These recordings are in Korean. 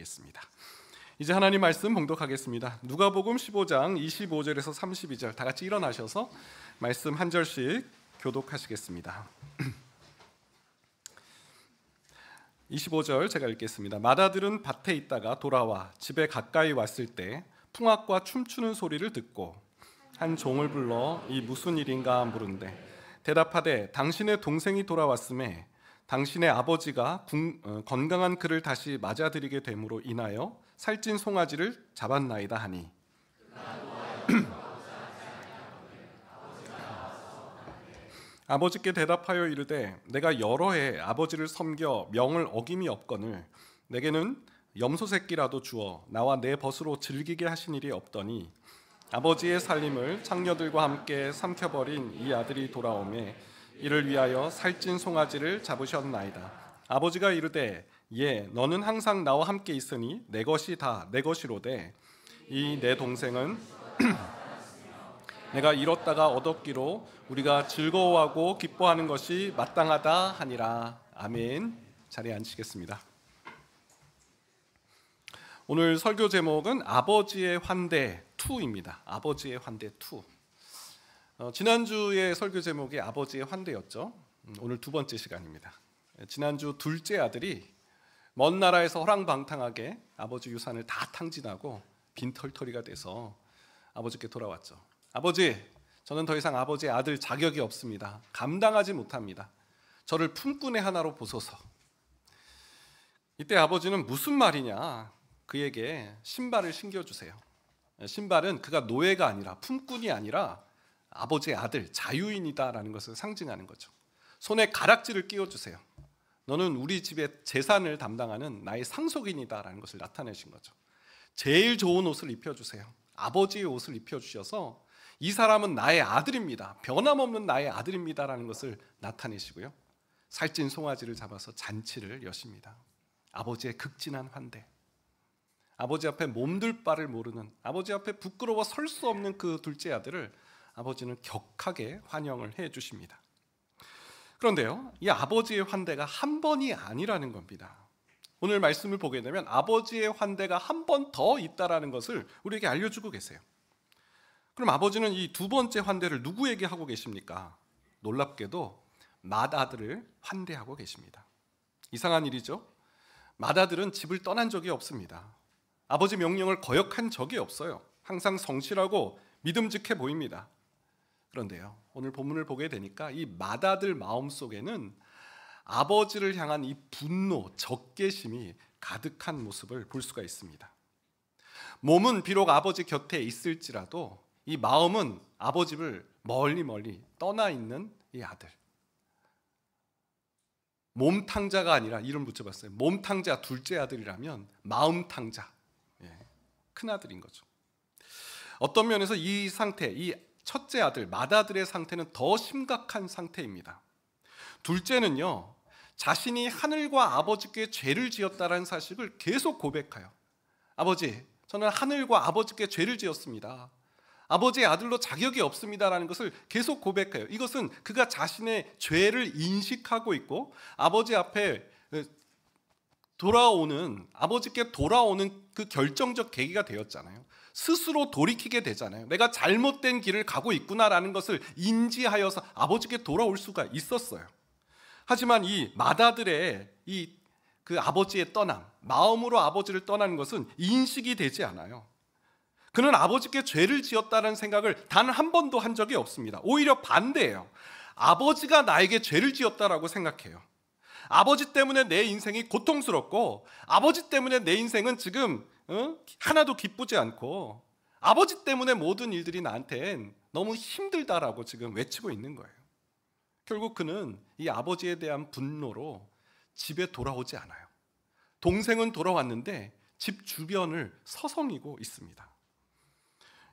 드리겠습니다. 이제 하나님 말씀 봉독하겠습니다. 누가복음 15장 25절에서 32절 다 같이 일어나셔서 말씀 한 절씩 교독하시겠습니다. 25절 제가 읽겠습니다. 마다들은 밭에 있다가 돌아와 집에 가까이 왔을 때 풍악과 춤추는 소리를 듣고 한 종을 불러 이 무슨 일인가 물은데 대답하되 당신의 동생이 돌아왔음에 당신의 아버지가 건강한 그를 다시 맞아들이게 됨으로 인하여 살찐 송아지를 잡았나이다 하니 아버지께 대답하여 이르되 내가 여러 해 아버지를 섬겨 명을 어김이 없거늘 내게는 염소 새끼라도 주어 나와 내 벗으로 즐기게 하신 일이 없더니 아버지의 살림을 창녀들과 함께 삼켜버린 이 아들이 돌아오매 이를 위하여 살찐 송아지를 잡으셨나이다. 아버지가 이르되 예 너는 항상 나와 함께 있으니 내 것이 다 내 것이로되 이 내 동생은 내가 잃었다가 얻었기로 우리가 즐거워하고 기뻐하는 것이 마땅하다 하니라. 아멘. 자리에 앉으시겠습니다. 오늘 설교 제목은 아버지의 환대 2입니다. 아버지의 환대 2. 지난주의 설교 제목이 아버지의 환대였죠. 오늘 두 번째 시간입니다. 지난주 둘째 아들이 먼 나라에서 허랑방탕하게 아버지 유산을 다 탕진하고 빈털터리가 돼서 아버지께 돌아왔죠. 아버지, 저는 더 이상 아버지의 아들 자격이 없습니다. 감당하지 못합니다. 저를 품꾼의 하나로 보소서. 이때 아버지는 무슨 말이냐? 그에게 신발을 신겨주세요. 신발은 그가 노예가 아니라 품꾼이 아니라 아버지의 아들, 자유인이다라는 것을 상징하는 거죠. 손에 가락지를 끼워주세요. 너는 우리 집의 재산을 담당하는 나의 상속인이다라는 것을 나타내신 거죠. 제일 좋은 옷을 입혀주세요. 아버지의 옷을 입혀주셔서 이 사람은 나의 아들입니다. 변함없는 나의 아들입니다라는 것을 나타내시고요. 살찐 송아지를 잡아서 잔치를 여십니다. 아버지의 극진한 환대. 아버지 앞에 몸둘 바를 모르는, 아버지 앞에 부끄러워 설 수 없는 그 둘째 아들을 아버지는 격하게 환영을 해 주십니다. 그런데요, 이 아버지의 환대가 한 번이 아니라는 겁니다. 오늘 말씀을 보게 되면 아버지의 환대가 한 번 더 있다라는 것을 우리에게 알려주고 계세요. 그럼 아버지는 이 두 번째 환대를 누구에게 하고 계십니까? 놀랍게도 맏아들을 환대하고 계십니다. 이상한 일이죠. 맏아들은 집을 떠난 적이 없습니다. 아버지 명령을 거역한 적이 없어요. 항상 성실하고 믿음직해 보입니다. 그런데요, 오늘 본문을 보게 되니까 이 맏아들 마음속에는 아버지를 향한 이 분노, 적개심이 가득한 모습을 볼 수가 있습니다. 몸은 비록 아버지 곁에 있을지라도 이 마음은 아버지를 멀리 떠나 있는 이 아들. 몸탕자가 아니라 이름 붙여봤어요. 몸탕자 둘째 아들이라면 마음탕자, 큰아들인 거죠. 어떤 면에서 이 상태, 이 첫째 아들, 맏아들의 상태는 더 심각한 상태입니다. 둘째는요, 자신이 하늘과 아버지께 죄를 지었다는 사실을 계속 고백해요. 아버지, 저는 하늘과 아버지께 죄를 지었습니다. 아버지의 아들로 자격이 없습니다라는 것을 계속 고백해요. 이것은 그가 자신의 죄를 인식하고 있고 아버지 앞에 아버지께 돌아오는 그 결정적 계기가 되었잖아요. 스스로 돌이키게 되잖아요. 내가 잘못된 길을 가고 있구나라는 것을 인지하여서 아버지께 돌아올 수가 있었어요. 하지만 이 맏아들의 그 아버지의 떠남, 마음으로 아버지를 떠나는 것은 인식이 되지 않아요. 그는 아버지께 죄를 지었다는 생각을 단 한 번도 한 적이 없습니다. 오히려 반대예요. 아버지가 나에게 죄를 지었다라고 생각해요. 아버지 때문에 내 인생이 고통스럽고 아버지 때문에 내 인생은 지금 하나도 기쁘지 않고 아버지 때문에 모든 일들이 나한텐 너무 힘들다라고 지금 외치고 있는 거예요. 결국 그는 이 아버지에 대한 분노로 집에 돌아오지 않아요. 동생은 돌아왔는데 집 주변을 서성이고 있습니다.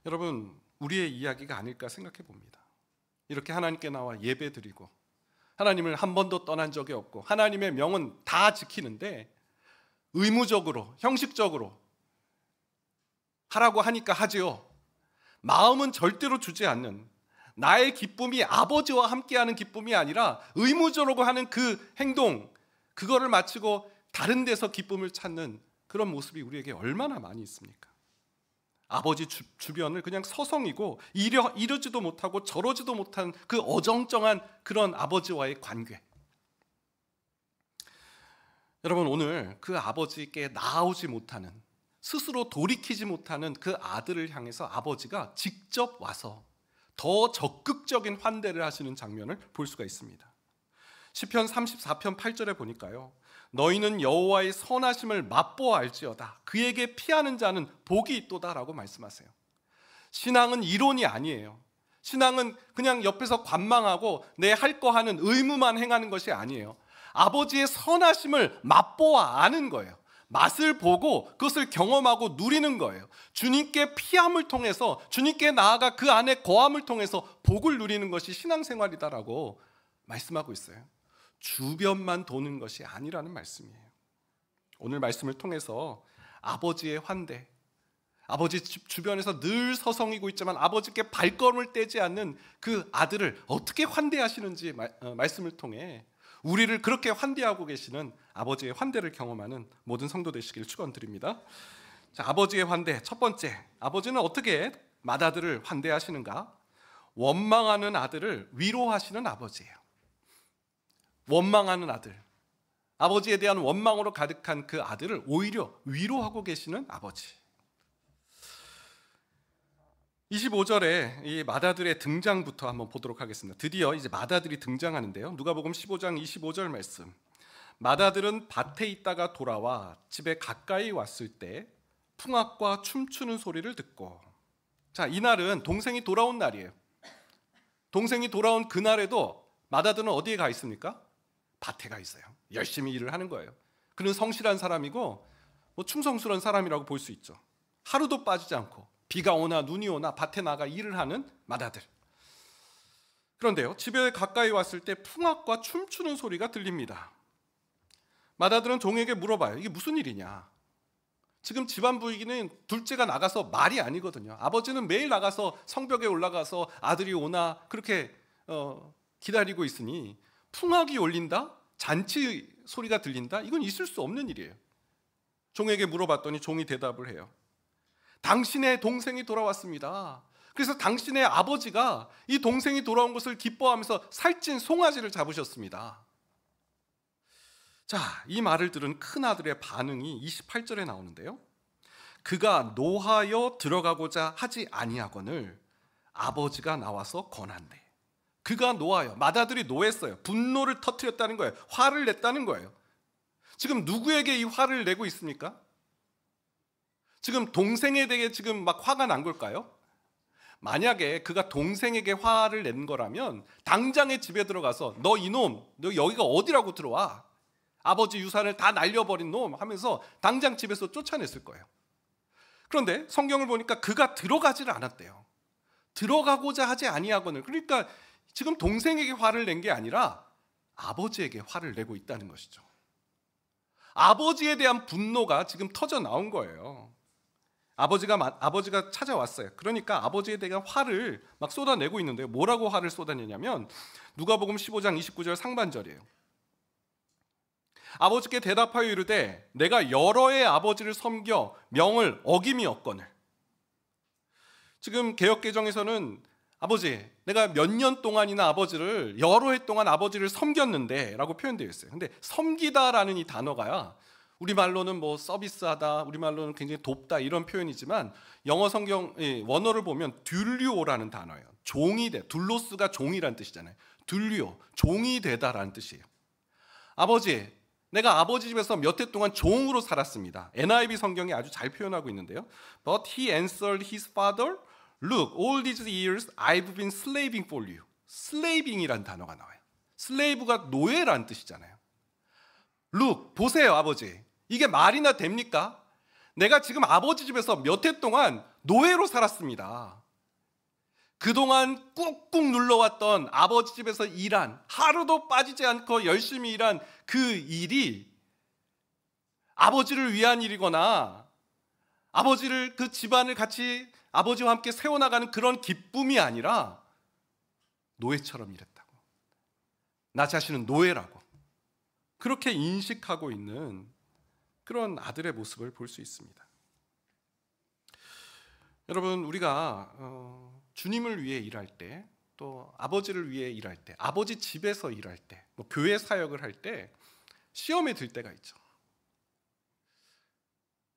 여러분, 우리의 이야기가 아닐까 생각해 봅니다. 이렇게 하나님께 나와 예배드리고 하나님을 한 번도 떠난 적이 없고 하나님의 명은 다 지키는데 의무적으로, 형식적으로 하라고 하니까 하지요. 마음은 절대로 주지 않는, 나의 기쁨이 아버지와 함께하는 기쁨이 아니라 의무적으로 하는 그 행동, 그거를 마치고 다른 데서 기쁨을 찾는 그런 모습이 우리에게 얼마나 많이 있습니까? 아버지 주변을 그냥 서성이고 이러지도 못하고 저러지도 못한 그 어정쩡한 그런 아버지와의 관계. 여러분, 오늘 그 아버지께 나아오지 못하는, 스스로 돌이키지 못하는 그 아들을 향해서 아버지가 직접 와서 더 적극적인 환대를 하시는 장면을 볼 수가 있습니다. 시편 34편 8절에 보니까요, 너희는 여호와의 선하심을 맛보아 알지어다. 그에게 피하는 자는 복이 있도다라고 말씀하세요. 신앙은 이론이 아니에요. 신앙은 그냥 옆에서 관망하고 내 할 거 하는 의무만 행하는 것이 아니에요. 아버지의 선하심을 맛보아 아는 거예요. 맛을 보고 그것을 경험하고 누리는 거예요. 주님께 피함을 통해서, 주님께 나아가 그 안에 거함을 통해서 복을 누리는 것이 신앙생활이다라고 말씀하고 있어요. 주변만 도는 것이 아니라는 말씀이에요. 오늘 말씀을 통해서 아버지의 환대, 아버지 주변에서 늘 서성이고 있지만 아버지께 발걸음을 떼지 않는 그 아들을 어떻게 환대하시는지 말씀을 통해 우리를 그렇게 환대하고 계시는 아버지의 환대를 경험하는 모든 성도 되시길 축원드립니다. 자, 아버지의 환대, 첫 번째, 아버지는 어떻게 맏아들을 환대하시는가? 원망하는 아들을 위로하시는 아버지예요. 원망하는 아들, 아버지에 대한 원망으로 가득한 그 아들을 오히려 위로하고 계시는 아버지. 25절에 이 맏아들의 등장부터 한번 보도록 하겠습니다. 드디어 이제 맏아들이 등장하는데요. 누가복음 15장 25절 말씀. 맏아들은 밭에 있다가 돌아와 집에 가까이 왔을 때 풍악과 춤추는 소리를 듣고, 자, 이날은 동생이 돌아온 날이에요. 동생이 돌아온 그날에도 맏아들은 어디에 가 있습니까? 밭에 가 있어요. 열심히 일을 하는 거예요. 그는 성실한 사람이고 충성스러운 사람이라고 볼 수 있죠. 하루도 빠지지 않고 비가 오나 눈이 오나 밭에 나가 일을 하는 맏아들. 그런데요, 집에 가까이 왔을 때 풍악과 춤추는 소리가 들립니다. 맏아들은 종에게 물어봐요. 이게 무슨 일이냐? 지금 집안 분위기는 둘째가 나가서 말이 아니거든요. 아버지는 매일 나가서 성벽에 올라가서 아들이 오나 그렇게 기다리고 있으니 풍악이 울린다? 잔치 소리가 들린다? 이건 있을 수 없는 일이에요. 종에게 물어봤더니 종이 대답을 해요. 당신의 동생이 돌아왔습니다. 그래서 당신의 아버지가 이 동생이 돌아온 것을 기뻐하면서 살찐 송아지를 잡으셨습니다. 자, 이 말을 들은 큰아들의 반응이 28절에 나오는데요. 그가 노하여 들어가고자 하지 아니하거늘 아버지가 나와서 권한대. 그가 노하여, 맏아들이 노했어요. 분노를 터뜨렸다는 거예요. 화를 냈다는 거예요. 지금 누구에게 이 화를 내고 있습니까? 지금 동생에 대해 지금 막 화가 난 걸까요? 만약에 그가 동생에게 화를 낸 거라면 당장에 집에 들어가서 너 이놈, 너 여기가 어디라고 들어와? 아버지 유산을 다 날려버린 놈 하면서 당장 집에서 쫓아냈을 거예요. 그런데 성경을 보니까 그가 들어가지를 않았대요. 들어가고자 하지 아니하거늘. 그러니까 지금 동생에게 화를 낸 게 아니라 아버지에게 화를 내고 있다는 것이죠. 아버지에 대한 분노가 지금 터져 나온 거예요. 아버지가 찾아왔어요. 그러니까 아버지에 대한 화를 막 쏟아내고 있는데요. 뭐라고 화를 쏟아내냐면 누가복음 15장 29절 상반절이에요. 아버지께 대답하여 이르되 내가 여러의 아버지를 섬겨 명을 어김이었거늘. 지금 개역개정에서는 아버지, 내가 몇 년 동안이나 아버지를, 여러 해 동안 아버지를 섬겼는데 라고 표현되어 있어요. 근데 섬기다라는 이 단어가 우리말로는 뭐 서비스하다, 우리말로는 굉장히 돕다 이런 표현이지만 영어 성경 원어를 보면 듈리오라는 단어예요. 종이 돼. 둘로스가 종이란 뜻이잖아요. 듈리오, 종이 되다라는 뜻이에요. 아버지, 내가 아버지 집에서 몇 해 동안 종으로 살았습니다. NIV 성경이 아주 잘 표현하고 있는데요. But he answered his father, Look, all these years I've been slaving for you. slaving이란 단어가 나와요. slave가 노예라는 뜻이잖아요. Look, 보세요 아버지. 이게 말이나 됩니까? 내가 지금 아버지 집에서 몇 해 동안 노예로 살았습니다. 그동안 꾹꾹 눌러왔던 아버지 집에서 일한, 하루도 빠지지 않고 열심히 일한 그 일이 아버지를 위한 일이거나 아버지를, 그 집안을 같이 아버지와 함께 세워나가는 그런 기쁨이 아니라 노예처럼 일했다고. 나 자신은 노예라고. 그렇게 인식하고 있는 그런 아들의 모습을 볼 수 있습니다. 여러분, 우리가 주님을 위해 일할 때, 또 아버지를 위해 일할 때, 아버지 집에서 일할 때, 뭐 교회 사역을 할 때 시험에 들 때가 있죠.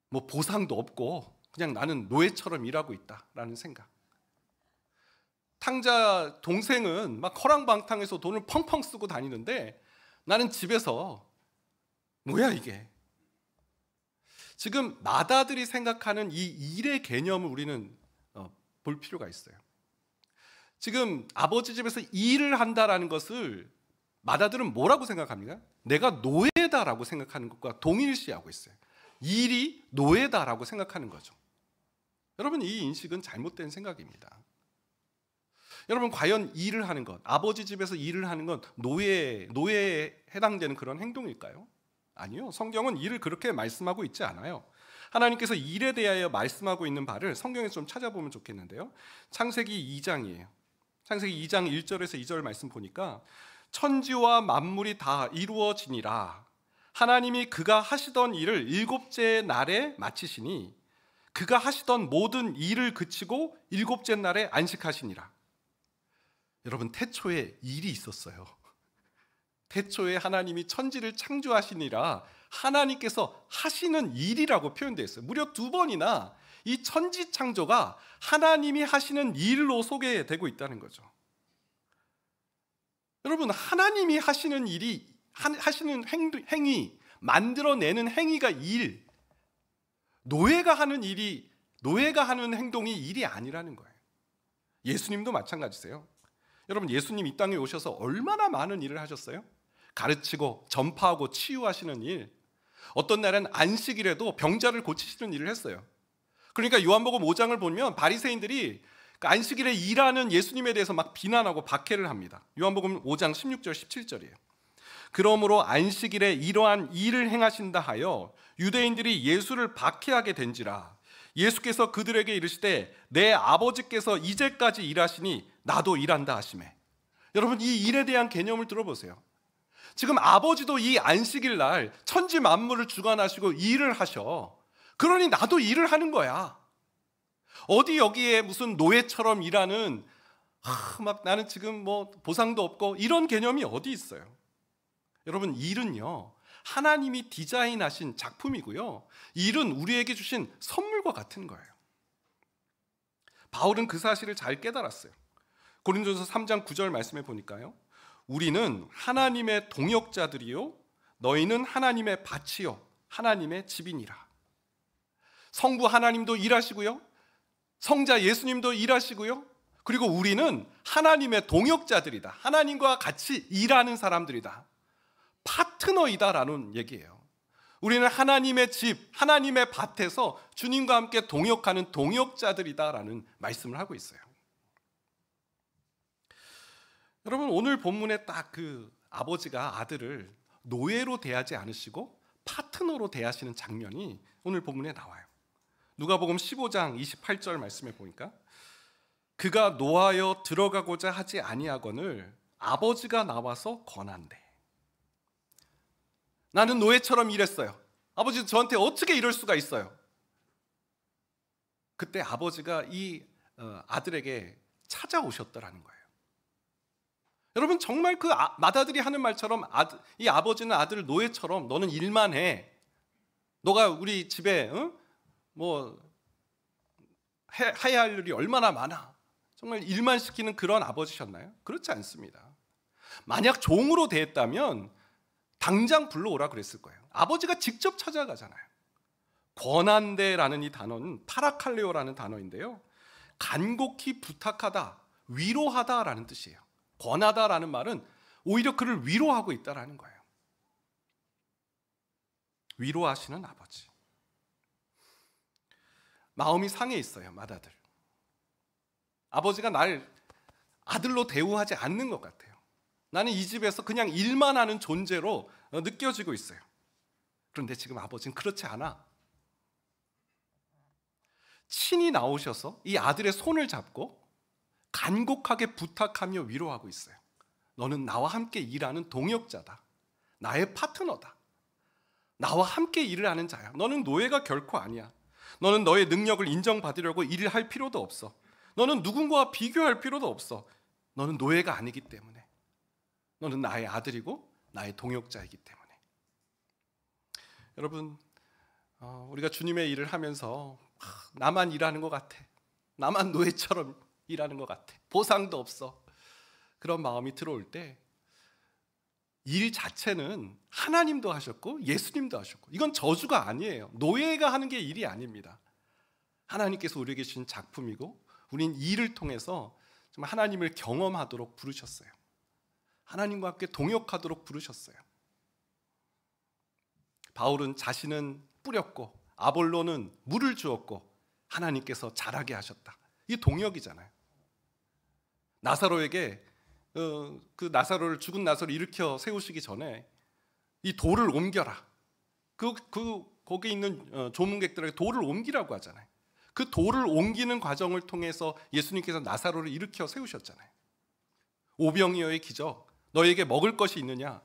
뭐 보상도 없고 그냥 나는 노예처럼 일하고 있다라는 생각. 탕자 동생은 막 허랑방탕해서 돈을 펑펑 쓰고 다니는데 나는 집에서 뭐야 이게. 지금 맏아들이 생각하는 이 일의 개념을 우리는 볼 필요가 있어요. 지금 아버지 집에서 일을 한다라는 것을 맏아들은 뭐라고 생각합니까? 내가 노예다라고 생각하는 것과 동일시하고 있어요. 일이 노예다라고 생각하는 거죠. 여러분, 이 인식은 잘못된 생각입니다. 여러분, 과연 일을 하는 것, 아버지 집에서 일을 하는 건 노예에 해당되는 그런 행동일까요? 아니요. 성경은 일을 그렇게 말씀하고 있지 않아요. 하나님께서 일에 대하여 말씀하고 있는 바를 성경에서 좀 찾아보면 좋겠는데요. 창세기 2장이에요. 창세기 2장 1절에서 2절 말씀 보니까 천지와 만물이 다 이루어지니라. 하나님이 그가 하시던 일을 일곱째 날에 마치시니 그가 하시던 모든 일을 그치고 일곱째 날에 안식하시니라. 여러분, 태초에 일이 있었어요. 태초에 하나님이 천지를 창조하시니라 하나님께서 하시는 일이라고 표현되어 있어요. 무려 2번이나 이 천지 창조가 하나님이 하시는 일로 소개되고 있다는 거죠. 여러분, 하나님이 하시는 일이, 하시는 행위, 만들어내는 행위가 일, 노예가 하는 행동이 일이 아니라는 거예요. 예수님도 마찬가지세요. 여러분, 예수님 이 땅에 오셔서 얼마나 많은 일을 하셨어요? 가르치고 전파하고 치유하시는 일, 어떤 날은 안식일에도 병자를 고치시는 일을 했어요. 그러니까 요한복음 5장을 보면 바리새인들이 안식일에 일하는 예수님에 대해서 막 비난하고 박해를 합니다. 요한복음 5장 16절 17절이에요. 그러므로 안식일에 이러한 일을 행하신다 하여 유대인들이 예수를 박해하게 된지라. 예수께서 그들에게 이르시되 내 아버지께서 이제까지 일하시니 나도 일한다 하시매. 여러분, 이 일에 대한 개념을 들어보세요. 지금 아버지도 이 안식일 날 천지 만물을 주관하시고 일을 하셔. 그러니 나도 일을 하는 거야. 어디 여기에 무슨 노예처럼 일하는 막 나는 지금 뭐 보상도 없고 이런 개념이 어디 있어요? 여러분, 일은요 하나님이 디자인하신 작품이고요, 일은 우리에게 주신 선물과 같은 거예요. 바울은 그 사실을 잘 깨달았어요. 고린도전서 3장 9절 말씀에 보니까요, 우리는 하나님의 동역자들이요 너희는 하나님의 밭이요 하나님의 집이니라. 성부 하나님도 일하시고요, 성자 예수님도 일하시고요, 그리고 우리는 하나님의 동역자들이다. 하나님과 같이 일하는 사람들이다. 파트너이다라는 얘기예요. 우리는 하나님의 집, 하나님의 밭에서 주님과 함께 동역하는 동역자들이다라는 말씀을 하고 있어요. 여러분, 오늘 본문에 딱 그 아버지가 아들을 노예로 대하지 않으시고 파트너로 대하시는 장면이 오늘 본문에 나와요. 누가복음 15장 28절 말씀에 보니까 그가 노하여 들어가고자 하지 아니하거늘 아버지가 나와서 권한대. 나는 노예처럼 일했어요. 아버지 저한테 어떻게 이럴 수가 있어요? 그때 아버지가 이 아들에게 찾아오셨더라는 거예요. 여러분, 정말 그 맏아들이 하는 말처럼 이 아버지는 아들을 노예처럼 너는 일만 해. 너가 우리 집에 뭐 해야 할 일이 얼마나 많아. 정말 일만 시키는 그런 아버지셨나요? 그렇지 않습니다. 만약 종으로 대했다면 당장 불러오라 그랬을 거예요. 아버지가 직접 찾아가잖아요. 권한대라는 이 단어는 파라칼레오라는 단어인데요, 간곡히 부탁하다, 위로하다라는 뜻이에요. 권하다라는 말은 오히려 그를 위로하고 있다라는 거예요. 위로하시는 아버지. 마음이 상해 있어요, 맏아들. 아버지가 날 아들로 대우하지 않는 것 같아요. 나는 이 집에서 그냥 일만 하는 존재로 느껴지고 있어요. 그런데 지금 아버지는 그렇지 않아. 친히 나오셔서 이 아들의 손을 잡고 간곡하게 부탁하며 위로하고 있어요. 너는 나와 함께 일하는 동역자다. 나의 파트너다. 나와 함께 일을 하는 자야. 너는 노예가 결코 아니야. 너는 너의 능력을 인정받으려고 일을 할 필요도 없어. 너는 누군가와 비교할 필요도 없어. 너는 노예가 아니기 때문에. 너는 나의 아들이고 나의 동역자이기 때문에. 여러분, 우리가 주님의 일을 하면서 나만 일하는 것 같아. 나만 노예처럼 일하는 것 같아. 보상도 없어. 그런 마음이 들어올 때 일 자체는 하나님도 하셨고 예수님도 하셨고, 이건 저주가 아니에요. 노예가 하는 게 일이 아닙니다. 하나님께서 우리에게 주신 작품이고, 우린 일을 통해서 좀 하나님을 경험하도록 부르셨어요. 하나님과 함께 동역하도록 부르셨어요. 바울은 자신은 뿌렸고 아볼로는 물을 주었고 하나님께서 자라게 하셨다. 이 동역이잖아요. 나사로에게 그 나사로를, 죽은 나사로를 일으켜 세우시기 전에 이 돌을 옮겨라. 거기 있는 조문객들에게 돌을 옮기라고 하잖아요. 그 돌을 옮기는 과정을 통해서 예수님께서 나사로를 일으켜 세우셨잖아요. 오병이어의 기적, 너에게 먹을 것이 있느냐?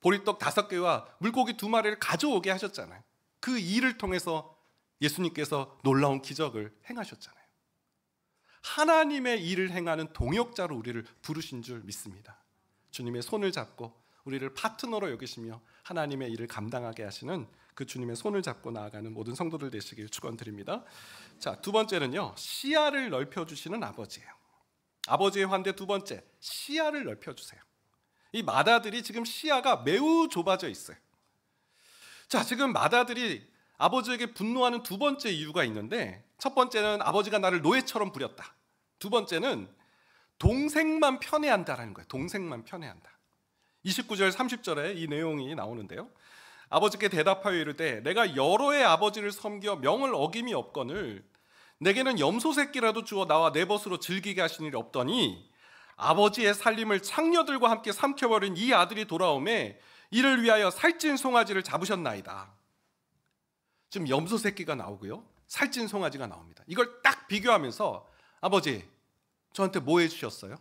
보리떡 5개와 물고기 2마리를 가져오게 하셨잖아요. 그 일을 통해서 예수님께서 놀라운 기적을 행하셨잖아요. 하나님의 일을 행하는 동역자로 우리를 부르신 줄 믿습니다. 주님의 손을 잡고 우리를 파트너로 여기시며 하나님의 일을 감당하게 하시는 그 주님의 손을 잡고 나아가는 모든 성도들 되시길 축원드립니다. 자, 두 번째는요, 시야를 넓혀주시는 아버지예요. 아버지의 환대 두 번째, 시야를 넓혀주세요. 이 맏아들이 지금 시야가 매우 좁아져 있어요. 자, 지금 맏아들이 아버지에게 분노하는 두 번째 이유가 있는데, 첫 번째는 아버지가 나를 노예처럼 부렸다. 두 번째는 동생만 편애한다라는 거예요. 동생만 편애한다. 29절 30절에 이 내용이 나오는데요, 아버지께 대답하여 이르되 내가 여러의 아버지를 섬겨 명을 어김이 없거늘 내게는 염소 새끼라도 주어 나와 내 벗으로 즐기게 하신 일이 없더니 아버지의 살림을 창녀들과 함께 삼켜버린 이 아들이 돌아오매 이를 위하여 살찐 송아지를 잡으셨나이다. 지금 염소 새끼가 나오고요, 살찐 송아지가 나옵니다. 이걸 딱 비교하면서 아버지, 저한테 뭐 해주셨어요?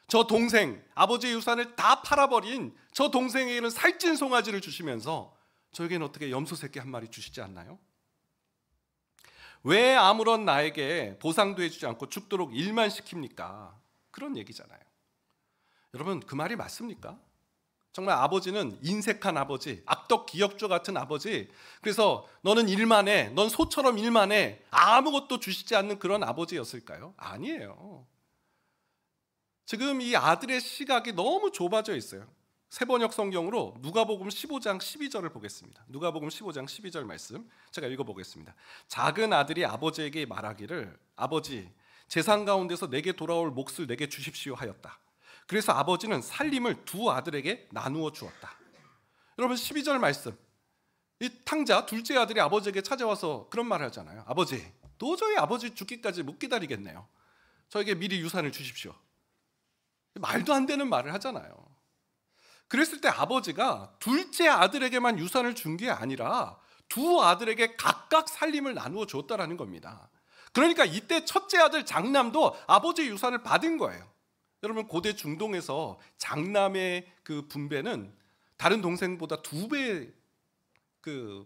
저 동생, 아버지의 유산을 다 팔아버린 저 동생에게는 살찐 송아지를 주시면서 저에게는 어떻게 염소 새끼 한 마리 주시지 않나요? 왜 아무런 나에게 보상도 해주지 않고 죽도록 일만 시킵니까? 그런 얘기잖아요. 여러분, 그 말이 맞습니까? 정말 아버지는 인색한 아버지, 악덕 기업주 같은 아버지, 그래서 너는 일만 해, 넌 소처럼 일만 해, 아무것도 주시지 않는 그런 아버지였을까요? 아니에요. 지금 이 아들의 시각이 너무 좁아져 있어요. 세번역 성경으로 누가복음 15장 12절을 보겠습니다. 누가복음 15장 12절 말씀 제가 읽어보겠습니다. 작은 아들이 아버지에게 말하기를 아버지, 재산 가운데서 내게 돌아올 몫을 내게 주십시오 하였다. 그래서 아버지는 살림을 두 아들에게 나누어 주었다. 여러분, 12절 말씀, 이 탕자 둘째 아들이 아버지에게 찾아와서 그런 말을 하잖아요. 아버지, 도저히 아버지 죽기까지 못 기다리겠네요. 저에게 미리 유산을 주십시오. 말도 안 되는 말을 하잖아요. 그랬을 때 아버지가 둘째 아들에게만 유산을 준 게 아니라 두 아들에게 각각 살림을 나누어 줬다라는 겁니다. 그러니까 이때 첫째 아들 장남도 아버지의 유산을 받은 거예요. 여러분, 고대 중동에서 장남의 그 분배는 다른 동생보다 2배 그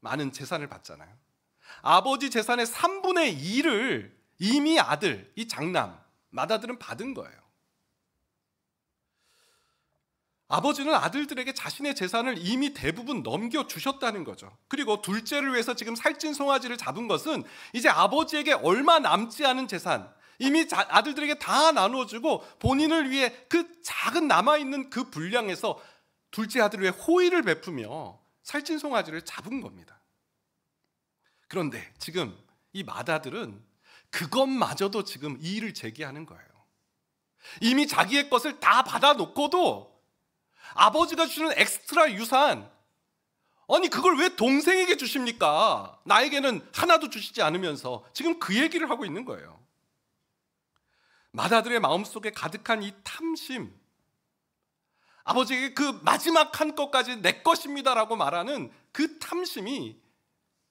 많은 재산을 받잖아요. 아버지 재산의 3분의 2를 이미 아들, 이 장남, 맏아들은 받은 거예요. 아버지는 아들들에게 자신의 재산을 이미 대부분 넘겨주셨다는 거죠. 그리고 둘째를 위해서 지금 살찐 송아지를 잡은 것은 이제 아버지에게 얼마 남지 않은 재산, 이미 아들들에게 다 나누어주고 본인을 위해 그 작은 남아있는 그 분량에서 둘째 아들을 위해 호의를 베푸며 살찐 송아지를 잡은 겁니다. 그런데 지금 이 맏아들은 그것마저도 지금 이의를 제기하는 거예요. 이미 자기의 것을 다 받아놓고도 아버지가 주는 엑스트라 유산, 아니 그걸 왜 동생에게 주십니까? 나에게는 하나도 주시지 않으면서 지금 그 얘기를 하고 있는 거예요. 맏아들의 마음속에 가득한 이 탐심, 아버지에게 그 마지막 한 것까지 내 것입니다라고 말하는 그 탐심이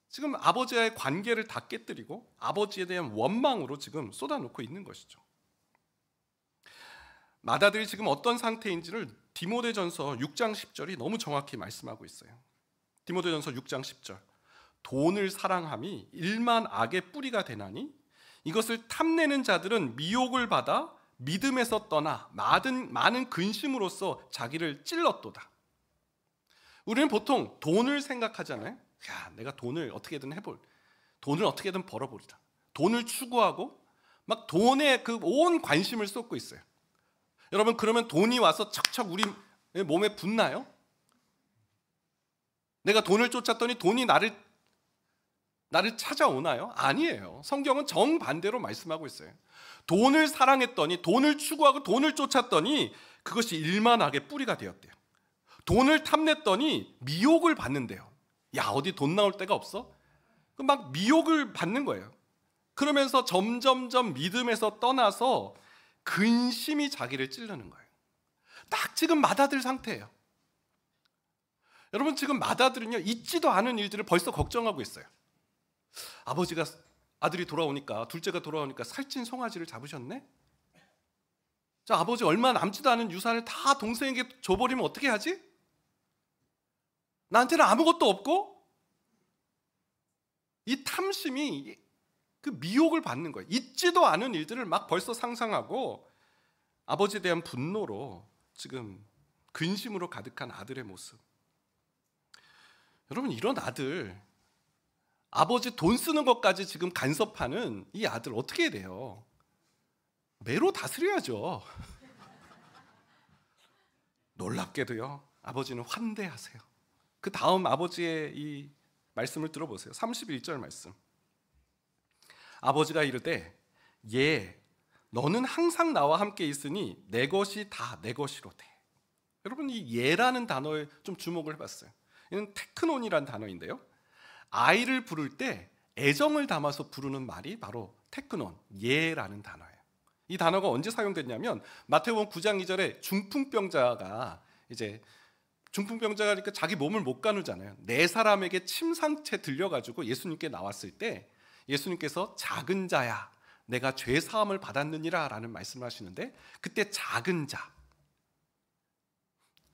지금 아버지와의 관계를 다 깨뜨리고 아버지에 대한 원망으로 지금 쏟아놓고 있는 것이죠. 맏아들이 지금 어떤 상태인지를 디모데전서 6장 10절이 너무 정확히 말씀하고 있어요. 디모데전서 6장 10절. 돈을 사랑함이 일만 악의 뿌리가 되나니 이것을 탐내는 자들은 미혹을 받아 믿음에서 떠나 많은 근심으로써 자기를 찔렀도다. 우리는 보통 돈을 생각하잖아요. 야, 내가 돈을 어떻게든 돈을 어떻게든 벌어보리라. 돈을 추구하고 막 돈에 그 온 관심을 쏟고 있어요. 여러분, 그러면 돈이 와서 척척 우리 몸에 붙나요? 내가 돈을 쫓았더니 돈이 나를 찾아오나요? 아니에요. 성경은 정반대로 말씀하고 있어요. 돈을 사랑했더니, 돈을 추구하고 돈을 쫓았더니 그것이 일만악의 뿌리가 되었대요. 돈을 탐냈더니 미혹을 받는데요. 야, 어디 돈 나올 데가 없어? 막 미혹을 받는 거예요. 그러면서 점점점 믿음에서 떠나서 근심이 자기를 찌르는 거예요. 딱 지금 맏아들 상태예요. 여러분, 지금 맏아들은요, 있지도 않은 일들을 벌써 걱정하고 있어요. 아버지가 아들이 돌아오니까, 둘째가 돌아오니까 살찐 송아지를 잡으셨네? 자, 아버지 얼마 남지도 않은 유산을 다 동생에게 줘버리면 어떻게 하지? 나한테는 아무것도 없고? 이 탐심이 그 미혹을 받는 거예요. 있지도 않은 일들을 막 벌써 상상하고 아버지에 대한 분노로 지금 근심으로 가득한 아들의 모습. 여러분, 이런 아들, 아버지 돈 쓰는 것까지 지금 간섭하는 이 아들 어떻게 해야 돼요? 매로 다스려야죠. 놀랍게도요, 아버지는 환대하세요. 그 다음 아버지의 이 말씀을 들어보세요. 31절 말씀. 아버지가 이르되 예, 너는 항상 나와 함께 있으니 내 것이 다 내 것이로되. 여러분, 이 예라는 단어에 좀 주목을 해봤어요. 이는 테크논이라는 단어인데요, 아이를 부를 때 애정을 담아서 부르는 말이 바로 테크논, 예라는 단어예요. 이 단어가 언제 사용됐냐면 마태복음 9장 2절에 중풍병자가 그러니까 자기 몸을 못 가누잖아요. 네 사람에게 침 상체 들려가지고 예수님께 나왔을 때 예수님께서 작은 자야, 내가 죄 사함을 받았느니라 라는 말씀을 하시는데, 그때 작은 자,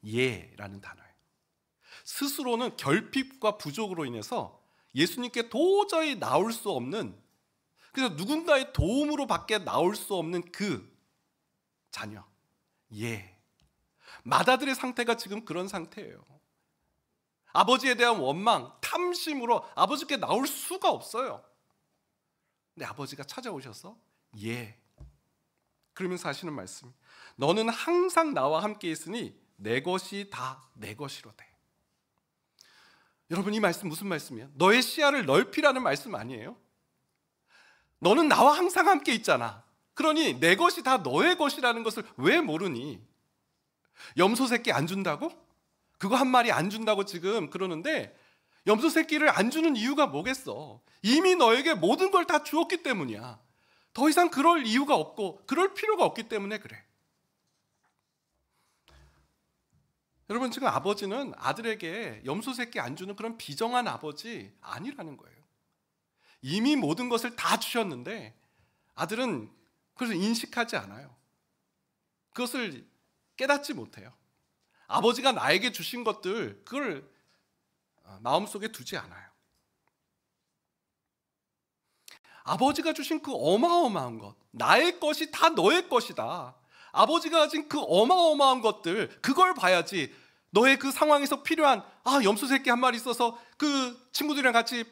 예라는 단어예요. 스스로는 결핍과 부족으로 인해서 예수님께 도저히 나올 수 없는, 그래서 누군가의 도움으로 밖에 나올 수 없는 그 자녀, 예. 맏아들의 상태가 지금 그런 상태예요. 아버지에 대한 원망, 탐심으로 아버지께 나올 수가 없어요. 근데 아버지가 찾아오셔서 예, 그러면서 하시는 말씀, 너는 항상 나와 함께 있으니 내 것이 다 내 것이로되. 여러분, 이 말씀 무슨 말씀이에요? 너의 시야를 넓히라는 말씀 아니에요? 너는 나와 항상 함께 있잖아. 그러니 내 것이 다 너의 것이라는 것을 왜 모르니? 염소 새끼 안 준다고? 그거 한 마리 안 준다고 지금 그러는데, 염소 새끼를 안 주는 이유가 뭐겠어? 이미 너에게 모든 걸 다 주었기 때문이야. 더 이상 그럴 이유가 없고 그럴 필요가 없기 때문에 그래. 여러분, 지금 아버지는 아들에게 염소 새끼 안 주는 그런 비정한 아버지 아니라는 거예요. 이미 모든 것을 다 주셨는데 아들은 그것을 인식하지 않아요. 그것을 깨닫지 못해요. 아버지가 나에게 주신 것들, 그걸 마음속에 두지 않아요. 아버지가 주신 그 어마어마한 것, 나의 것이 다 너의 것이다. 아버지가 가진 그 어마어마한 것들, 그걸 봐야지. 너의 그 상황에서 필요한 염소 새끼 한 마리 있어서 그 친구들이랑 같이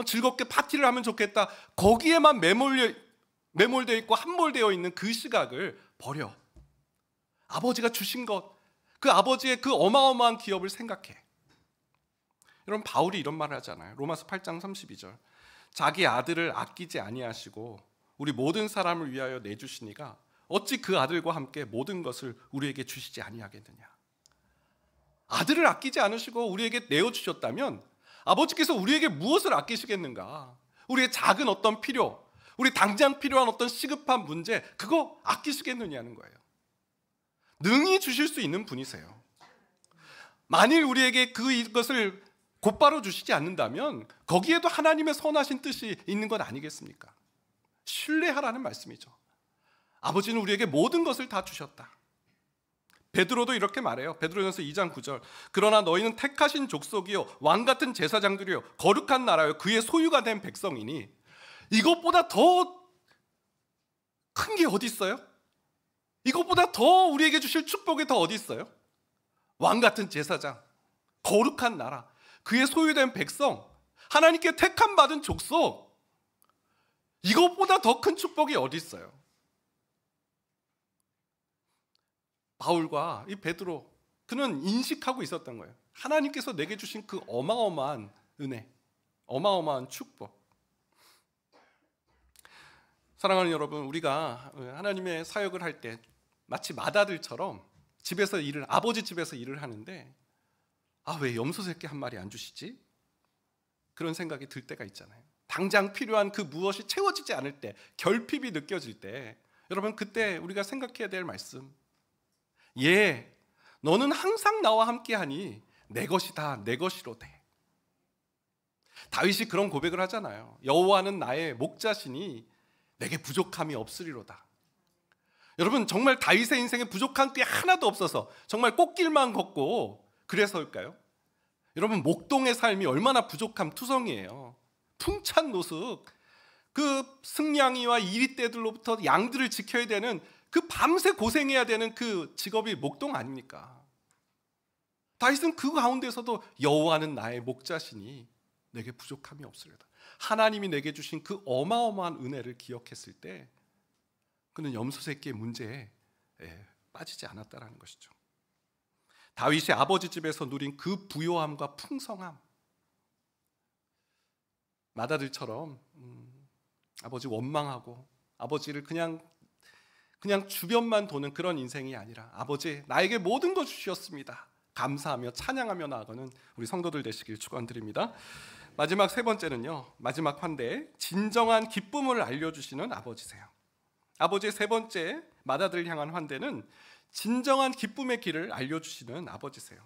즐겁게 파티를 하면 좋겠다, 거기에만 매몰되어 있고 함몰되어 있는 그 시각을 버려. 아버지가 주신 것, 그 아버지의 그 어마어마한 기업을 생각해. 여러분, 바울이 이런 말을 하잖아요. 로마서 8장 32절. 자기 아들을 아끼지 아니하시고 우리 모든 사람을 위하여 내주시니가 어찌 그 아들과 함께 모든 것을 우리에게 주시지 아니하겠느냐. 아들을 아끼지 않으시고 우리에게 내어주셨다면 아버지께서 우리에게 무엇을 아끼시겠는가? 우리의 작은 어떤 필요, 우리 당장 필요한 어떤 시급한 문제, 그거 아끼시겠느냐는 거예요. 능히 주실 수 있는 분이세요. 만일 우리에게 그것을 곧바로 주시지 않는다면 거기에도 하나님의 선하신 뜻이 있는 것 아니겠습니까? 신뢰하라는 말씀이죠. 아버지는 우리에게 모든 것을 다 주셨다. 베드로도 이렇게 말해요. 베드로전서 2장 9절. 그러나 너희는 택하신 족속이요 왕 같은 제사장들이요 거룩한 나라요 그의 소유가 된 백성이니. 이것보다 더 큰 게 어디 있어요? 이것보다 더 우리에게 주실 축복이 더 어디 있어요? 왕 같은 제사장, 거룩한 나라, 그의 소유된 백성, 하나님께 택함 받은 족속. 이것보다 더 큰 축복이 어디 있어요? 바울과 이 베드로, 그는 인식하고 있었던 거예요. 하나님께서 내게 주신 그 어마어마한 은혜, 어마어마한 축복. 사랑하는 여러분, 우리가 하나님의 사역을 할 때 마치 맏아들처럼 집에서 일을, 아버지 집에서 일을 하는데 왜 염소 새끼 한 마리 안 주시지? 그런 생각이 들 때가 있잖아요. 당장 필요한 그 무엇이 채워지지 않을 때, 결핍이 느껴질 때, 여러분 그때 우리가 생각해야 될 말씀, 너는 항상 나와 함께하니 내 것이 다 내 것이로되. 다윗이 그런 고백을 하잖아요. 여호와는 나의 목자시니 내게 부족함이 없으리로다. 여러분 정말 다윗의 인생에 부족한 게 하나도 없어서 정말 꽃길만 걷고 그래서일까요? 여러분 목동의 삶이 얼마나 부족함 투성이에요. 풍찬 노숙, 그 승냥이와 이리떼들로부터 양들을 지켜야 되는 그 밤새 고생해야 되는 그 직업이 목동 아닙니까? 다윗은 그 가운데서도 여호와는 나의 목자시니 내게 부족함이 없으리로다. 하나님이 내게 주신 그 어마어마한 은혜를 기억했을 때 그는 염소 새끼의 문제에 빠지지 않았다라는 것이죠. 다윗이 아버지 집에서 누린 그 부요함과 풍성함, 맏아들처럼 아버지 원망하고 아버지를 그냥 주변만 도는 그런 인생이 아니라 아버지 나에게 모든 것 주셨습니다 감사하며 찬양하며 나아가는 우리 성도들 되시길 축원드립니다. 마지막 세 번째는요, 마지막 환대에 진정한 기쁨을 알려주시는 아버지세요. 아버지의 세 번째 맏아들을 향한 환대는 진정한 기쁨의 길을 알려주시는 아버지세요.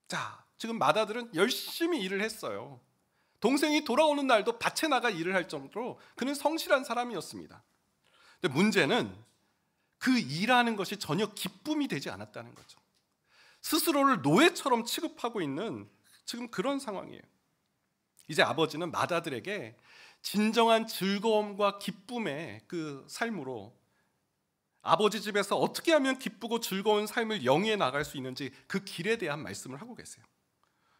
자, 지금 맏아들은 열심히 일을 했어요. 동생이 돌아오는 날도 밭에 나가 일을 할 정도로 그는 성실한 사람이었습니다. 근데 문제는 그 일하는 것이 전혀 기쁨이 되지 않았다는 거죠. 스스로를 노예처럼 취급하고 있는 지금 그런 상황이에요. 이제 아버지는 맏아들에게 진정한 즐거움과 기쁨의 그 삶으로 아버지 집에서 어떻게 하면 기쁘고 즐거운 삶을 영위해 나갈 수 있는지 그 길에 대한 말씀을 하고 계세요.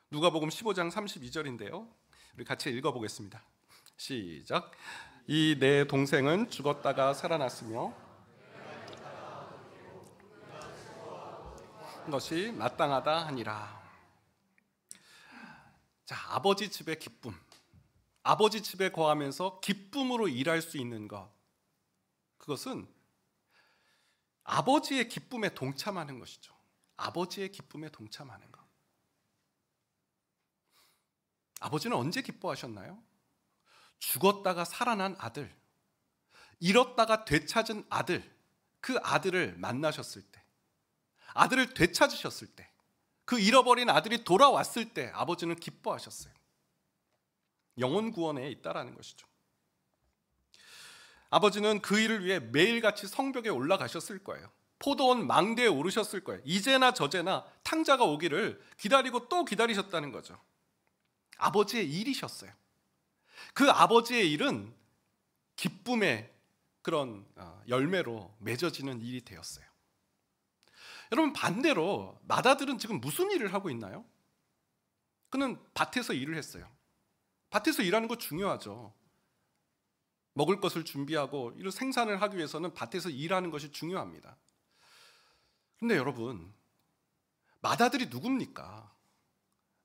누가복음 15장 32절인데요. 우리 같이 읽어보겠습니다. 시작. 이 내 동생은 죽었다가 살아났으며 것이 마땅하다 하니라. 자, 아버지 집의 기쁨, 아버지 집에 거하면서 기쁨으로 일할 수 있는 것, 그것은 아버지의 기쁨에 동참하는 것이죠. 아버지의 기쁨에 동참하는 것. 아버지는 언제 기뻐하셨나요? 죽었다가 살아난 아들, 잃었다가 되찾은 아들, 그 아들을 만나셨을 때, 아들을 되찾으셨을 때, 그 잃어버린 아들이 돌아왔을 때 아버지는 기뻐하셨어요. 영혼 구원에 있다라는 것이죠. 아버지는 그 일을 위해 매일같이 성벽에 올라가셨을 거예요. 포도원 망대에 오르셨을 거예요. 이제나 저제나 탕자가 오기를 기다리고 또 기다리셨다는 거죠. 아버지의 일이셨어요. 그 아버지의 일은 기쁨의 그런 열매로 맺어지는 일이 되었어요. 여러분 반대로 맏아들은 지금 무슨 일을 하고 있나요? 그는 밭에서 일을 했어요. 밭에서 일하는 거 중요하죠. 먹을 것을 준비하고 이런 생산을 하기 위해서는 밭에서 일하는 것이 중요합니다. 그런데 여러분, 맏아들이 누굽니까?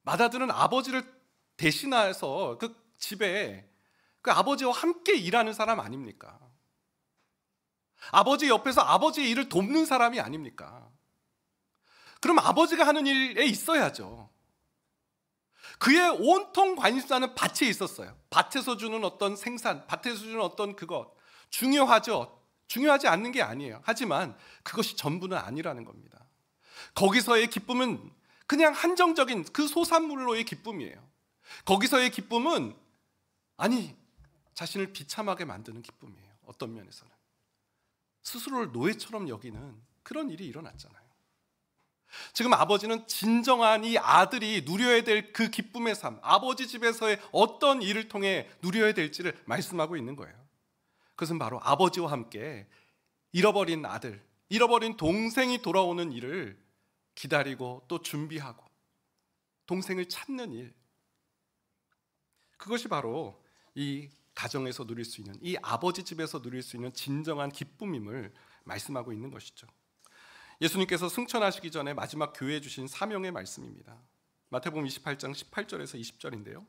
맏아들은 아버지를 대신해서 그 집에 그 아버지와 함께 일하는 사람 아닙니까? 아버지 옆에서 아버지의 일을 돕는 사람이 아닙니까? 그럼 아버지가 하는 일에 있어야죠. 그의 온통 관심사는 밭에 있었어요. 밭에서 주는 어떤 생산, 밭에서 주는 어떤 그것, 중요하죠. 중요하지 않는 게 아니에요. 하지만 그것이 전부는 아니라는 겁니다. 거기서의 기쁨은 그냥 한정적인 그 소산물로의 기쁨이에요. 거기서의 기쁨은 자신을 비참하게 만드는 기쁨이에요. 어떤 면에서는 스스로를 노예처럼 여기는 그런 일이 일어났잖아요. 지금 아버지는 진정한 이 아들이 누려야 될 그 기쁨의 삶, 아버지 집에서의 어떤 일을 통해 누려야 될지를 말씀하고 있는 거예요. 그것은 바로 아버지와 함께 잃어버린 아들, 잃어버린 동생이 돌아오는 일을 기다리고 또 준비하고 동생을 찾는 일, 그것이 바로 이 가정에서 누릴 수 있는, 이 아버지 집에서 누릴 수 있는 진정한 기쁨임을 말씀하고 있는 것이죠. 예수님께서 승천하시기 전에 마지막 교회에 주신 사명의 말씀입니다. 마태복음 28장 18절에서 20절인데요.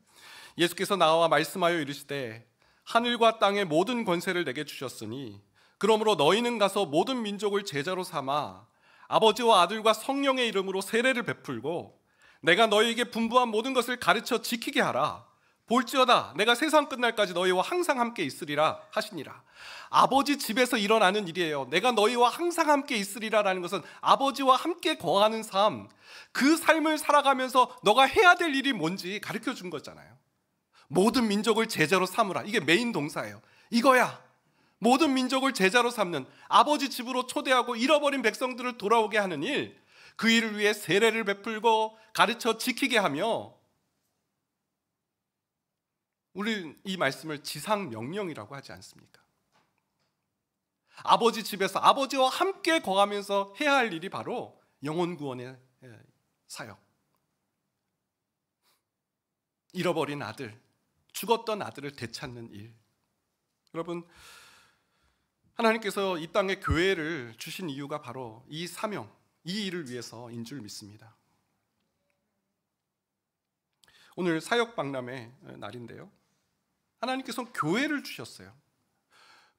예수께서 나와 말씀하여 이르시되 하늘과 땅의 모든 권세를 내게 주셨으니 그러므로 너희는 가서 모든 민족을 제자로 삼아 아버지와 아들과 성령의 이름으로 세례를 베풀고 내가 너희에게 분부한 모든 것을 가르쳐 지키게 하라. 볼지어다 내가 세상 끝날까지 너희와 항상 함께 있으리라 하시니라. 아버지 집에서 일어나는 일이에요. 내가 너희와 항상 함께 있으리라라는 것은 아버지와 함께 거하는 삶, 그 삶을 살아가면서 너가 해야 될 일이 뭔지 가르쳐 준 거잖아요. 모든 민족을 제자로 삼으라. 이게 메인 동사예요. 이거야. 모든 민족을 제자로 삼는, 아버지 집으로 초대하고 잃어버린 백성들을 돌아오게 하는 일, 그 일을 위해 세례를 베풀고 가르쳐 지키게 하며, 우리는 이 말씀을 지상명령이라고 하지 않습니까? 아버지 집에서 아버지와 함께 거하면서 해야 할 일이 바로 영혼구원의 사역. 잃어버린 아들, 죽었던 아들을 되찾는 일. 여러분, 하나님께서 이 땅에 교회를 주신 이유가 바로 이 사명, 이 일을 위해서인 줄 믿습니다. 오늘 사역박람회 날인데요, 하나님께서는 교회를 주셨어요.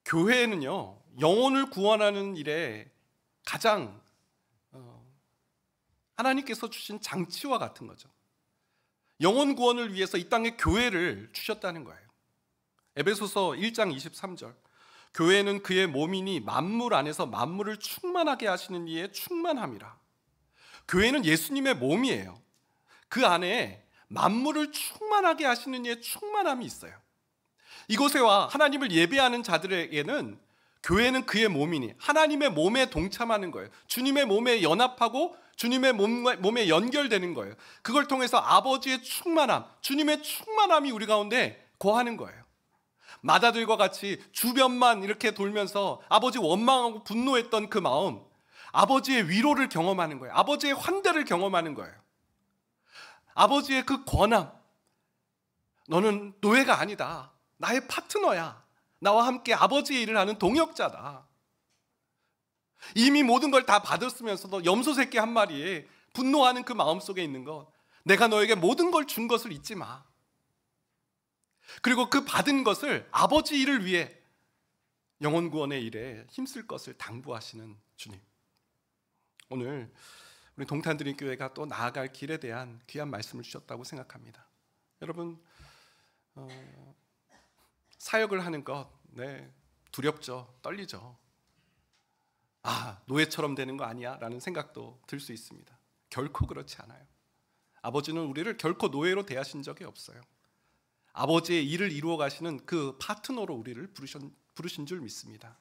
교회는요, 영혼을 구원하는 일에 가장 하나님께서 주신 장치와 같은 거죠. 영혼 구원을 위해서 이 땅에 교회를 주셨다는 거예요. 에베소서 1장 23절, 교회는 그의 몸이니 만물 안에서 만물을 충만하게 하시는 이의 충만함이라. 교회는 예수님의 몸이에요. 그 안에 만물을 충만하게 하시는 이의 충만함이 있어요. 이곳에와 하나님을 예배하는 자들에게는 교회는 그의 몸이니 하나님의 몸에 동참하는 거예요. 주님의 몸에 연합하고 주님의 몸에 연결되는 거예요. 그걸 통해서 아버지의 충만함, 주님의 충만함이 우리 가운데 거하는 거예요. 마다들과 같이 주변만 이렇게 돌면서 아버지 원망하고 분노했던 그 마음, 아버지의 위로를 경험하는 거예요. 아버지의 환대를 경험하는 거예요. 아버지의 그 권함, 너는 노예가 아니다. 나의 파트너야. 나와 함께 아버지의 일을 하는 동역자다. 이미 모든 걸 다 받았으면서도 염소 새끼 한 마리에 분노하는 그 마음속에 있는 것, 내가 너에게 모든 걸 준 것을 잊지 마. 그리고 그 받은 것을 아버지 일을 위해, 영혼 구원의 일에 힘쓸 것을 당부하시는 주님. 오늘 우리 동탄드림교회가 또 나아갈 길에 대한 귀한 말씀을 주셨다고 생각합니다. 여러분, 사역을 하는 것, 두렵죠, 떨리죠. 노예처럼 되는 거 아니야? 라는 생각도 들 수 있습니다. 결코 그렇지 않아요. 아버지는 우리를 결코 노예로 대하신 적이 없어요. 아버지의 일을 이루어 가시는 그 파트너로 우리를 부르신 줄 믿습니다.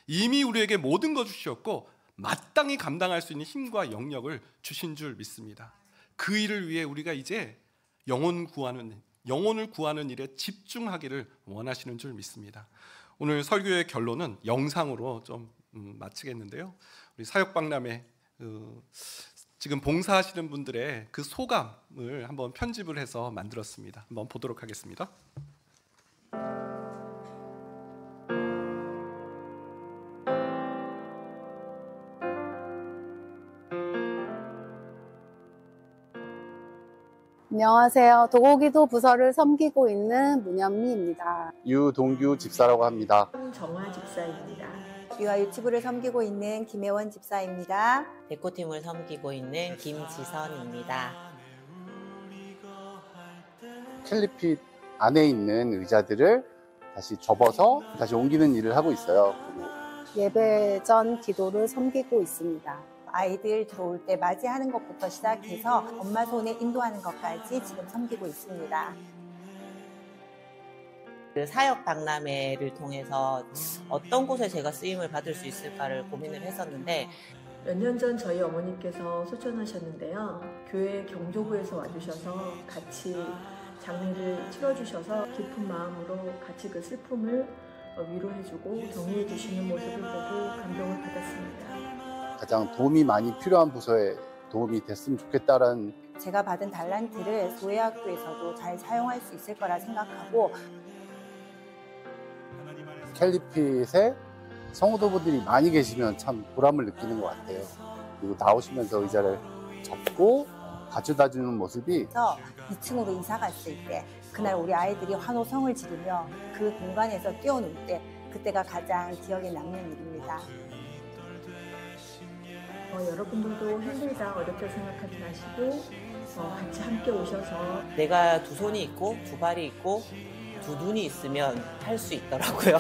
이미 우리에게 모든 거 주셨고 마땅히 감당할 수 있는 힘과 영역을 주신 줄 믿습니다. 그 일을 위해 우리가 이제 영혼을 구하는 일에 집중하기를 원하시는 줄 믿습니다. 오늘 설교의 결론은 영상으로 좀 마치겠는데요, 우리 사역박람회 지금 봉사하시는 분들의 그 소감을 한번 편집을 해서 만들었습니다. 한번 보도록 하겠습니다. 안녕하세요. 도곡이도 부서를 섬기고 있는 문현미입니다. 유동규 집사라고 합니다. 정화 집사입니다. 유아 유치부를 섬기고 있는 김혜원 집사입니다. 대코팀을 섬기고 있는 김지선입니다. 캘리핏 안에 있는 의자들을 다시 접어서 다시 옮기는 일을 하고 있어요. 예배 전 기도를 섬기고 있습니다. 아이들 들어올 때 맞이하는 것부터 시작해서 엄마 손에 인도하는 것까지 지금 섬기고 있습니다. 그 사역 박람회를 통해서 어떤 곳에 제가 쓰임을 받을 수 있을까를 고민을 했었는데, 몇 년 전 저희 어머니께서 소천하셨는데요. 교회 경조부에서 와주셔서 같이 장례를 치러주셔서 깊은 마음으로 같이 그 슬픔을 위로해주고 격려해주시는 모습을 보고 감동을 받았습니다. 가장 도움이 많이 필요한 부서에 도움이 됐으면 좋겠다라는 제가 받은 달란트를 교회학교에서도 잘 사용할 수 있을 거라 생각하고 캘리핏에 성도분들이 많이 계시면 참 보람을 느끼는 것 같아요. 그리고 나오시면서 의자를 접고 가져다 주는 모습이 2층으로 이사 갔을 때 그날 우리 아이들이 환호성을 지르며 그 공간에서 뛰어놀 때 그때가 가장 기억에 남는 일입니다. 여러분들도 힘들다 어렵게 생각하지 마시고 같이 함께 오셔서 내가 두 손이 있고 두 발이 있고 두 눈이 있으면 할 수 있더라고요.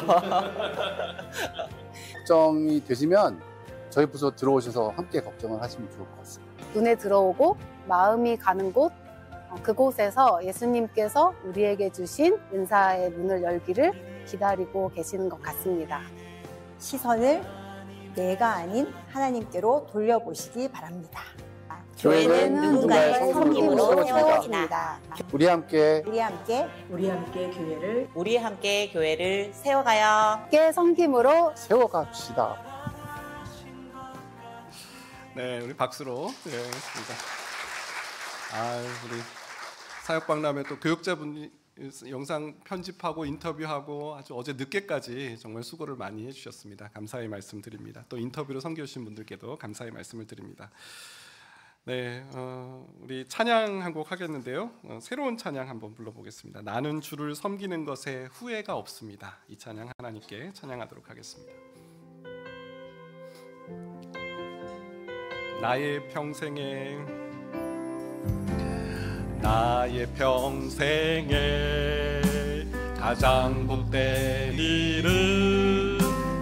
걱정이 되시면 저희 부서 들어오셔서 함께 걱정을 하시면 좋을 것 같습니다. 눈에 들어오고 마음이 가는 곳, 그곳에서 예수님께서 우리에게 주신 은사의 문을 열기를 기다리고 계시는 것 같습니다. 시선을 내가 아닌 하나님께로 돌려보시기 바랍니다. 교회는 누군가의 섬김으로 세워집니다. 우리 함께 우리 함께 교회를 세워가요. 함께 섬김으로 세워갑시다. 네, 우리 박수로 했습니다. 우리 사역박람회 또 교육자분이 영상 편집하고 인터뷰하고 아주 어제 늦게까지 정말 수고를 많이 해주셨습니다. 감사의 말씀 드립니다. 또 인터뷰로 섬겨주신 분들께도 감사의 말씀을 드립니다. 네, 우리 찬양 한 곡 하겠는데요. 새로운 찬양 한번 불러보겠습니다. 나는 주를 섬기는 것에 후회가 없습니다. 이 찬양 하나님께 찬양하도록 하겠습니다. 나의 평생에 가장 복된 일은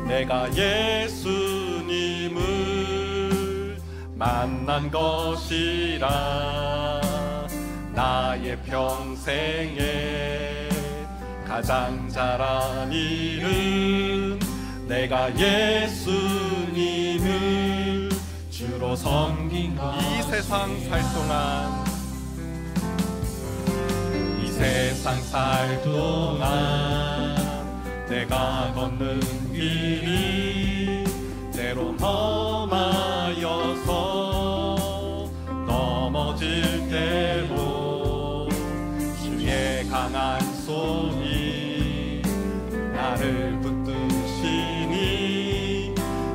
내가 예수님을 만난 것이라. 나의 평생에 가장 잘한 일은 내가 예수님을 주로 섬긴 것. 이 세상 살 동안 내가 걷는 길이 때로 험하여서 넘어질 때도 주의 강한 손이 나를 붙드시니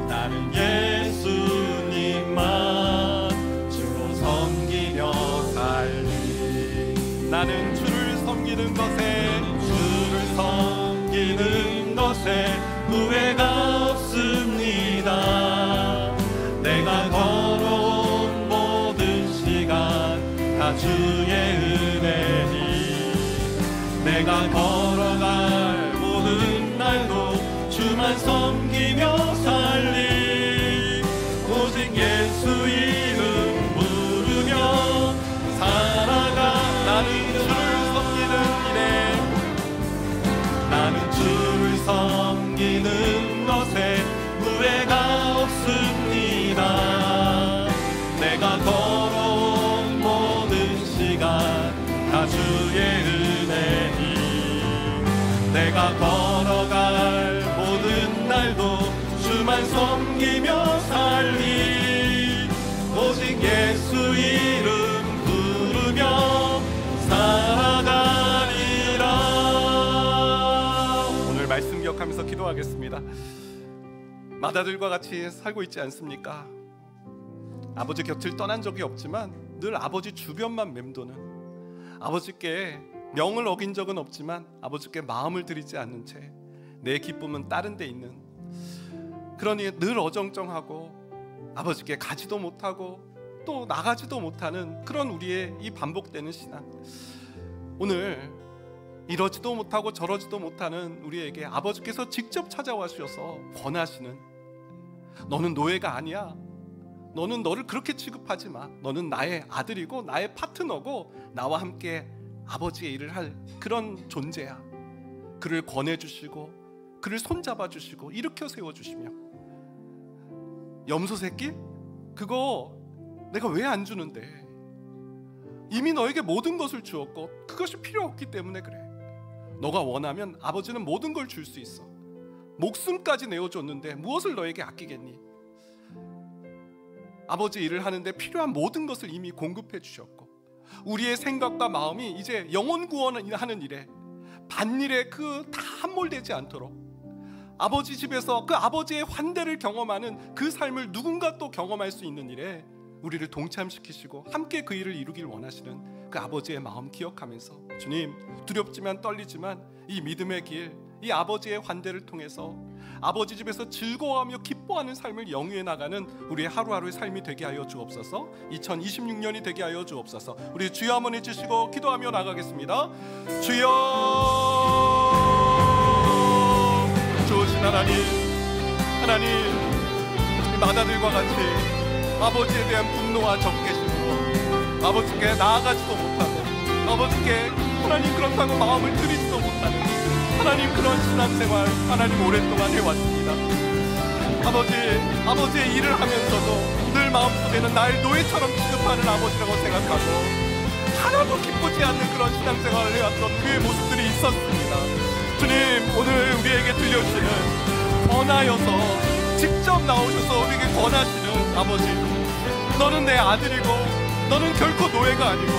나는 예수님만 주로 섬기며 살리. 나는 주를 섬기는 것에 후회가 없습니다. 내가 걸어온 모든 시간 다 주의 은혜니 내가 걸어갈 모든 날도 주만 섬기며 살리. 오직 예수 이름 부르며 살아가. 나는 주를 섬기는 길에 섬기는 것에 후회가 없습니다. 내가 걸어온 모든 시간 다 주의 은혜니 내가 걸어갈 모든 날도 주만 섬기며 살리. 오직 예수 이름 부르며 살아가리라. 말씀 기억하면서 기도하겠습니다. 마다들과 같이 살고 있지 않습니까? 아버지 곁을 떠난 적이 없지만 늘 아버지 주변만 맴도는, 아버지께 명을 어긴 적은 없지만 아버지께 마음을 들이지 않는 채 내 기쁨은 다른 데 있는, 그러니 늘 어정쩡하고 아버지께 가지도 못하고 또 나가지도 못하는 그런 우리의 이 반복되는 신앙. 오늘 이러지도 못하고 저러지도 못하는 우리에게 아버지께서 직접 찾아와 주셔서 권하시는, 너는 노예가 아니야. 너는 너를 그렇게 취급하지 마. 너는 나의 아들이고 나의 파트너고 나와 함께 아버지의 일을 할 그런 존재야. 그를 권해주시고 그를 손잡아 주시고 일으켜 세워주시며, 염소 새끼? 그거 내가 왜 안 주는데? 이미 너에게 모든 것을 주었고 그것이 필요 없기 때문에 그래. 너가 원하면 아버지는 모든 걸 줄 수 있어. 목숨까지 내어줬는데 무엇을 너에게 아끼겠니? 아버지 일을 하는데 필요한 모든 것을 이미 공급해 주셨고, 우리의 생각과 마음이 이제 영혼 구원하는 일에, 밭일에 다 함몰되지 않도록 아버지 집에서 그 아버지의 환대를 경험하는 그 삶을 누군가 또 경험할 수 있는 일에 우리를 동참시키시고 함께 그 일을 이루길 원하시는 그 아버지의 마음 기억하면서, 주님, 두렵지만 떨리지만 이 믿음의 길, 이 아버지의 환대를 통해서 아버지 집에서 즐거워하며 기뻐하는 삶을 영위해 나가는 우리의 하루하루의 삶이 되게 하여 주옵소서. 2026년이 되게 하여 주옵소서. 우리 주여 한번 해주시고 기도하며 나가겠습니다. 주여, 좋으신 하나님, 마다들과 같이 아버지에 대한 분노와 적개심으로 아버지께 나아가지도 못하고, 아버지께 하나님 그렇다고 마음을 드리지도 못하는 하나님 그런 신앙생활 하나님 오랫동안 해왔습니다. 아버지의 일을 하면서도 늘 마음속에는 날 노예처럼 취급하는 아버지라고 생각하고 하나도 기쁘지 않는 그런 신앙생활을 해왔던 그의 모습들이 있었습니다. 주님, 오늘 우리에게 들려주시는 권하여서 직접 나오셔서 우리에게 권하시는 아버지, 너는 내 아들이고 너는 결코 노예가 아니고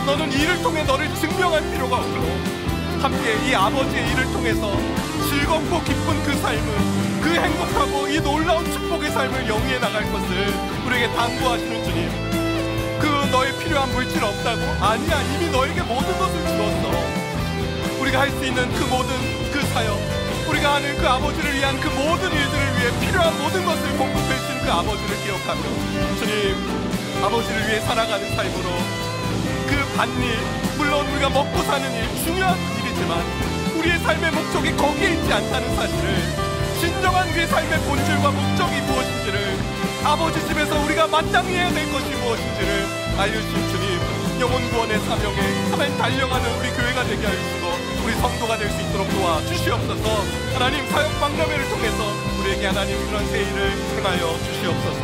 너는 일을 통해 너를 증명할 필요가 없고 함께 이 아버지의 일을 통해서 즐겁고 기쁜 그 삶을, 그 행복하고 이 놀라운 축복의 삶을 영위해 나갈 것을 우리에게 당부하시는 주님, 그 너의 필요한 물질 없다고? 아니야, 이미 너에게 모든 것을 주었어. 우리가 할 수 있는 그 모든 그 사역, 우리가 하는 그 아버지를 위한 그 모든 일들을 위해 필요한 모든 것을 공급해 주신 그 아버지를 기억하며, 주님, 아버지를 위해 살아가는 삶으로 그 밭일, 물론 우리가 먹고 사는 일 중요한 일이지만 우리의 삶의 목적이 거기에 있지 않다는 사실을, 진정한 우리의 삶의 본질과 목적이 무엇인지를, 아버지 집에서 우리가 마땅히 해야 될 것이 무엇인지를 알려주신 주님, 영혼 구원의 사명에 하나님 달려가는 우리 교회가 되게 하시고 우리 성도가 될 수 있도록 도와주시옵소서. 하나님, 사역 박람회를 통해서 우리에게 하나님 그런 새 일을 행하여 주시옵소서.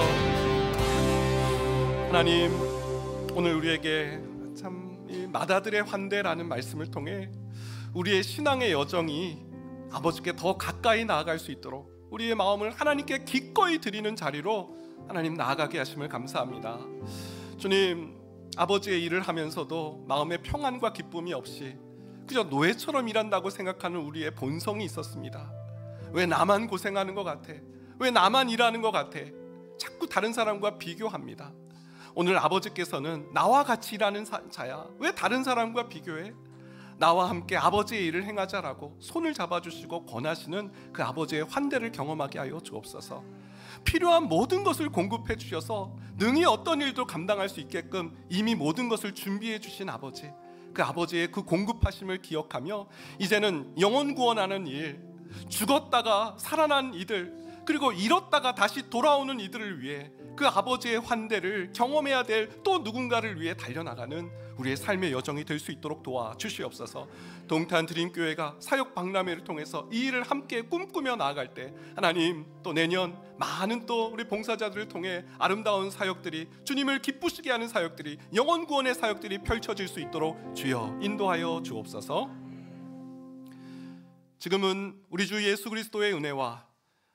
하나님, 오늘 우리에게 참 이 마다들의 환대라는 말씀을 통해 우리의 신앙의 여정이 아버지께 더 가까이 나아갈 수 있도록 우리의 마음을 하나님께 기꺼이 드리는 자리로 하나님 나아가게 하심을 감사합니다. 주님, 아버지의 일을 하면서도 마음의 평안과 기쁨이 없이 그저 노예처럼 일한다고 생각하는 우리의 본성이 있었습니다. 왜 나만 고생하는 것 같아? 왜 나만 일하는 것 같아? 자꾸 다른 사람과 비교합니다. 오늘 아버지께서는 나와 같이 일하는 자야, 왜 다른 사람과 비교해? 나와 함께 아버지의 일을 행하자라고 손을 잡아주시고 권하시는 그 아버지의 환대를 경험하게 하여 주옵소서. 필요한 모든 것을 공급해 주셔서 능히 어떤 일도 감당할 수 있게끔 이미 모든 것을 준비해 주신 아버지, 그 아버지의 그 공급하심을 기억하며 이제는 영혼 구원하는 일, 죽었다가 살아난 이들, 그리고 잃었다가 다시 돌아오는 이들을 위해 그 아버지의 환대를 경험해야 될 또 누군가를 위해 달려나가는 우리의 삶의 여정이 될 수 있도록 도와주시옵소서. 동탄 드림교회가 사역 박람회를 통해서 이 일을 함께 꿈꾸며 나아갈 때 하나님, 또 내년 많은 또 우리 봉사자들을 통해 아름다운 사역들이, 주님을 기쁘시게 하는 사역들이, 영혼 구원의 사역들이 펼쳐질 수 있도록 주여 인도하여 주옵소서. 지금은 우리 주 예수 그리스도의 은혜와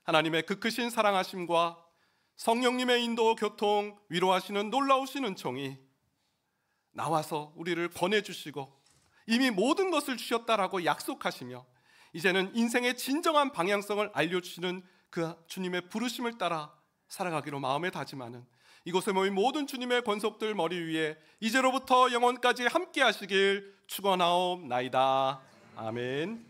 하나님의 그 크신 사랑하심과 성령님의 인도, 교통, 위로하시는 놀라우신 은총이 나와서 우리를 권해주시고 이미 모든 것을 주셨다라고 약속하시며 이제는 인생의 진정한 방향성을 알려주시는 그 주님의 부르심을 따라 살아가기로 마음에 다짐하는 이곳에 모인 모든 주님의 권속들 머리 위에 이제로부터 영원까지 함께 하시길 축원하옵나이다. 아멘.